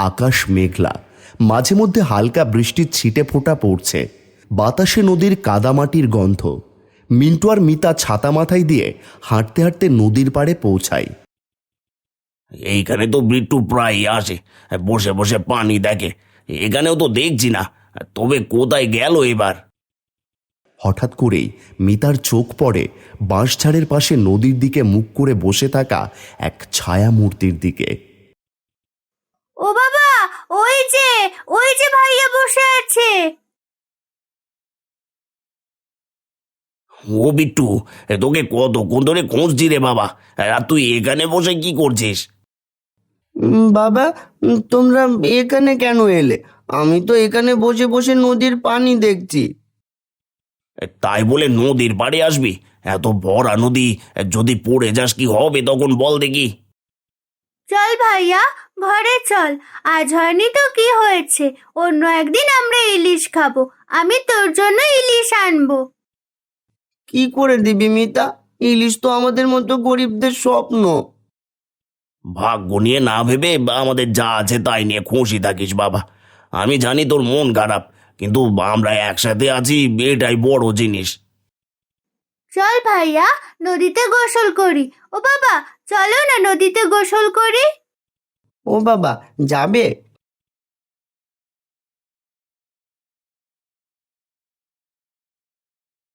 আকাশ মেঘলা, মাঝে মধ্যে হালকা বৃষ্টির ছিটে ফোঁটা পড়ছে। বাতাসে নদীর কাদামাটির গন্ধ। মিন্টু আর মিতা ছাতা মাথায় দিয়ে হাঁটতে হাঁটতে নদীর পাড়ে পৌঁছায়। এইখানে তো বিট্টু প্রায় আসে, বসে বসে পানি দেখে। এখানেও তো দেখছি না, তবে কোথায় গেল এবার? হঠাৎ করেই মিতার চোখ পড়ে বাঁশঝাড়ের পাশে নদীর দিকে মুখ করে বসে থাকা এক ছায়া মূর্তির দিকে। ও বাবা, ওই যে ভাইয়া বসে আছে। ও বিট্টু, তোকে কতক্ষণ ধরে খুঁজছি রে বাবা। আর তুই এখানে বসে কি করছিস? বাবা, তোমরা এখানে কেন এলে? আমি তো এখানে বসে বসে নদীর পানি দেখছি। তাই বলে নদীর পাড়ে আসবি? এত ভরা নদী, যদি পড়ে যাস কি হবে তখন বল দেখি। চল ভাইয়া, ঘরে চল। আজ হয়নি তো কি হয়েছে, অন্য একদিন আমরা ইলিশ খাবো। আমি তোর জন্য ইলিশ আনবো। কি করে দিবি মিতা? ইলিশ তো আমাদের মতো গরিবদের স্বপ্ন। ভাগ্য নিয়ে না ভেবে আমাদের যা আছে তাই নিয়ে খুশি থাকিস বাবা। আমি জানি তোর মন খারাপ, কিন্তু আমরা একসাথে আছি, এটাই বড় জিনিস। চল ভাইয়া, নদীতে গোসল করি। ও বাবা, চলো না নদীতে গোসল করি। ও বাবা, যাবে?